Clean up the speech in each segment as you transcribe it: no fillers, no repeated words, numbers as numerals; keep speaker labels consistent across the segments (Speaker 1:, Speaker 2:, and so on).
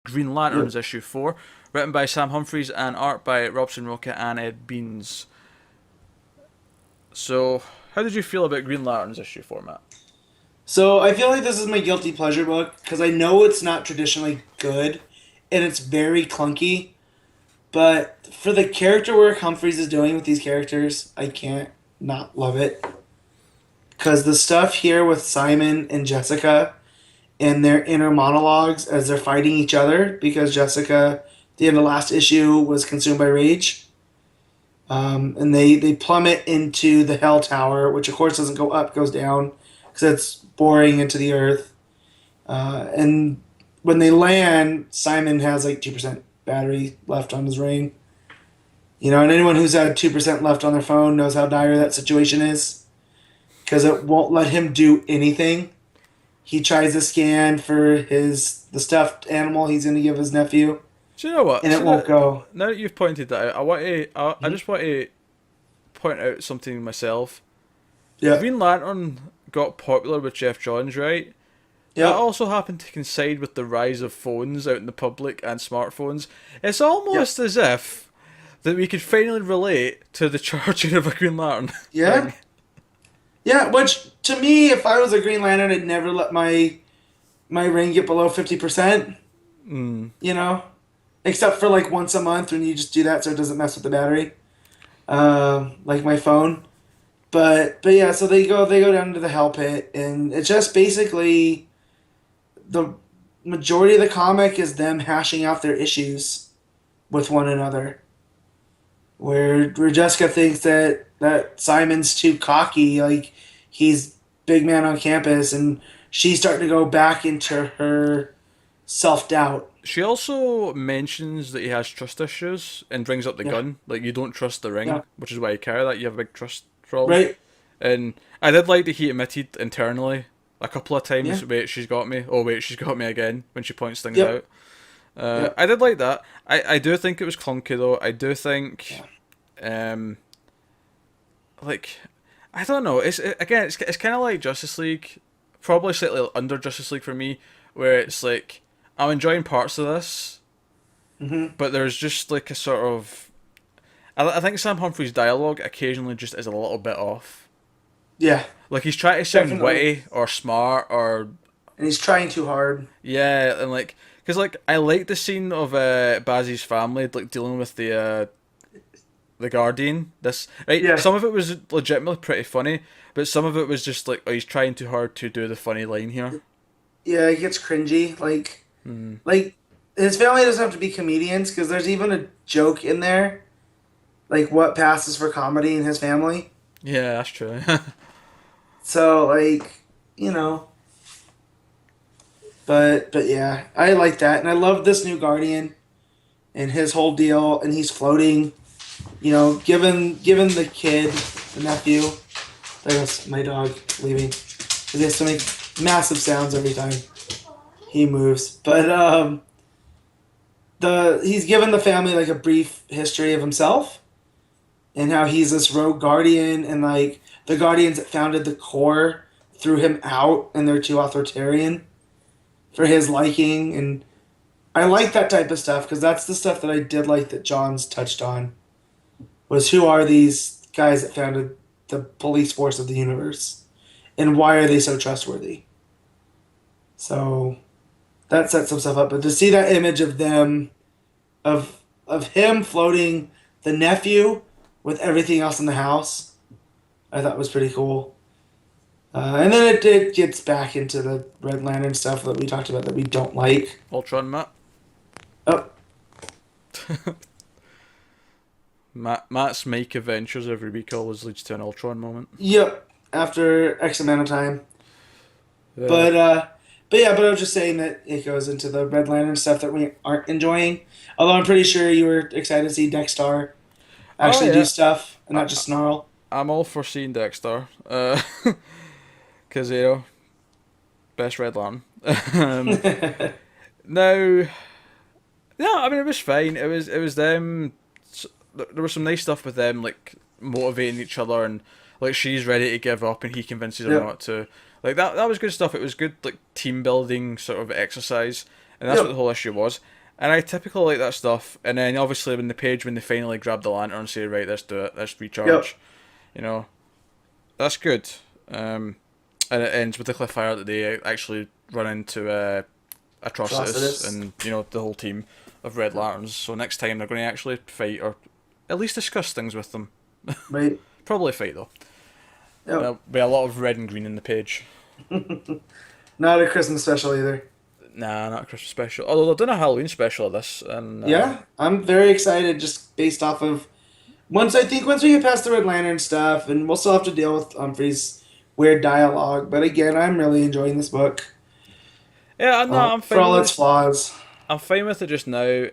Speaker 1: Green
Speaker 2: Yep.
Speaker 1: Lanterns issue 4, written by Sam Humphries and art by Robson Roca and Ed Beans. So, how did you feel about Green Lanterns issue 4, Matt?
Speaker 2: So I feel like this is my guilty pleasure book because I know it's not traditionally good and it's very clunky. But for the character work Humphreys is doing with these characters, I can't not love it. Because the stuff here with Simon and Jessica and their inner monologues as they're fighting each other, because Jessica, at the end of last issue, was consumed by rage. And they plummet into the Hell Tower, which of course doesn't go up, goes down, because it's boring into the earth. And when they land, Simon has like 2% battery left on his ring. You know, and anyone who's had 2% left on their phone knows how dire that situation is because it won't let him do anything. He tries to scan for the stuffed animal he's going to give his nephew,
Speaker 1: Do you know what?
Speaker 2: and it won't go.
Speaker 1: Now that you've pointed that out, I
Speaker 2: Mhm.
Speaker 1: just want to point out something myself.
Speaker 2: Yep.
Speaker 1: Green Lantern got popular with Jeff Johns, right? That
Speaker 2: Yep.
Speaker 1: also happened to coincide with the rise of phones out in the public and smartphones. It's
Speaker 2: Yep.
Speaker 1: almost as if that we could finally relate to the charging of a Green Lantern
Speaker 2: Yeah.
Speaker 1: thing.
Speaker 2: Yeah. Which to me, if I was a Green Lantern, I'd never let my ring get below 50%.
Speaker 1: Mm.
Speaker 2: You know, except for like once a month when you just do that so it doesn't mess with the battery. Like my phone. But yeah, so they go down to the hell pit, and it's just basically the majority of the comic is them hashing out their issues with one another. Where Jessica thinks that Simon's too cocky, like he's big man on campus, and she's starting to go back into her self doubt.
Speaker 1: She also mentions that he has trust issues and brings up the
Speaker 2: Yeah,
Speaker 1: gun. Like, you don't trust the
Speaker 2: yeah,
Speaker 1: ring, which is why you carry that. You have a big trust problem.
Speaker 2: right,
Speaker 1: And I did like that he admitted internally a couple of times,
Speaker 2: yeah,
Speaker 1: wait, she's got me. Oh, wait, she's got me again when she points things
Speaker 2: yep,
Speaker 1: out.
Speaker 2: yep,
Speaker 1: I did like that. I do think it was clunky, though. I do think,
Speaker 2: yeah,
Speaker 1: um, like, I don't know. It's kind of like Justice League, probably slightly under Justice League for me, where it's like, I'm enjoying parts of this,
Speaker 2: mm-hmm,
Speaker 1: but there's just like a sort of. I think Sam Humphrey's dialogue occasionally just is a little bit off.
Speaker 2: yeah,
Speaker 1: Like he's trying to sound
Speaker 2: definitely.
Speaker 1: witty or smart or
Speaker 2: And he's trying too hard.
Speaker 1: yeah, and like because like I like the scene of Bazzy's family like dealing with the Guardian. This right,
Speaker 2: Yeah,
Speaker 1: some of it was legitimately pretty funny, but some of it was just like oh he's trying too hard to do the funny line here.
Speaker 2: yeah, it gets cringy.
Speaker 1: Hmm.
Speaker 2: Like his family doesn't have to be comedians because there's even a joke in there, like what passes for comedy in his family.
Speaker 1: Yeah, that's true.
Speaker 2: So like, you know, but yeah, I like that, and I love this new Guardian and his whole deal, and he's floating. You know, given the kid, the nephew. There goes my dog leaving. 'Cause he has to make massive sounds every time he moves. But the he's given the family like a brief history of himself and how he's this rogue guardian, and like the guardians that founded the core threw him out and they're too authoritarian for his liking. And I like that type of stuff because that's the stuff that I did like that John's touched on was who are these guys that founded the police force of the universe and why are they so trustworthy. So that sets some stuff up. But to see that image of them, of him floating the nephew with everything else in the house, I thought was pretty cool. And then it gets back into the Red Lantern stuff that we talked about that we don't like.
Speaker 1: Ultron Matt.
Speaker 2: Oh,
Speaker 1: Matt's Mike adventures every week always leads to an Ultron moment.
Speaker 2: yep. After X amount of time,
Speaker 1: Yeah.
Speaker 2: but but I was just saying that it goes into the Red Lantern stuff that we aren't enjoying. Although I'm pretty sure you were excited to see Dexter
Speaker 1: Oh
Speaker 2: actually do
Speaker 1: yeah.
Speaker 2: stuff and not
Speaker 1: I,
Speaker 2: just snarl.
Speaker 1: I'm all for seeing Dexter. Because, you know, best Red Lantern. um, now, yeah, I mean, it was fine. It was them. There was some nice stuff with them, like motivating each other, and like she's ready to give up, and he convinces her
Speaker 2: Yep.
Speaker 1: not to. Like that was good stuff. It was good, like team building sort of exercise, and that's what the
Speaker 2: Yep.
Speaker 1: whole issue was. And I typically like that stuff. And then obviously when they finally grab the lantern and say, right, let's do it, let's
Speaker 2: Yep.
Speaker 1: recharge, you know, that's good. And it ends with the cliffhanger that they actually run into Atrocitus
Speaker 2: Atrocitus.
Speaker 1: and the whole team of Red Lanterns. So next time they're going to actually fight or at least discuss things with them.
Speaker 2: Right.
Speaker 1: Probably fight though.
Speaker 2: Yep.
Speaker 1: There'll be a lot of red and green in the page.
Speaker 2: Not a Christmas special either.
Speaker 1: Nah, not a Christmas special. Although they're doing a Halloween special of this, and
Speaker 2: Yeah, I'm very excited just based off of once we get past the Red Lantern stuff, and we'll still have to deal with Humphrey's weird dialogue. But again, I'm really enjoying this book
Speaker 1: yeah, no, I'm
Speaker 2: for
Speaker 1: fine
Speaker 2: all
Speaker 1: with
Speaker 2: its
Speaker 1: this.
Speaker 2: flaws.
Speaker 1: I'm fine with it just now,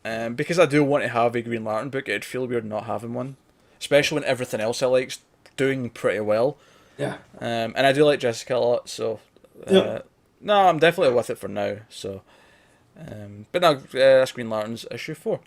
Speaker 1: because I do want to have a Green Lantern book. It'd feel weird not having one, especially when everything else I like's doing pretty well.
Speaker 2: Yeah.
Speaker 1: And I do like Jessica a lot, so
Speaker 2: Yep.
Speaker 1: no, I'm definitely with it for now. So, but no, that's Green Lantern's issue 4.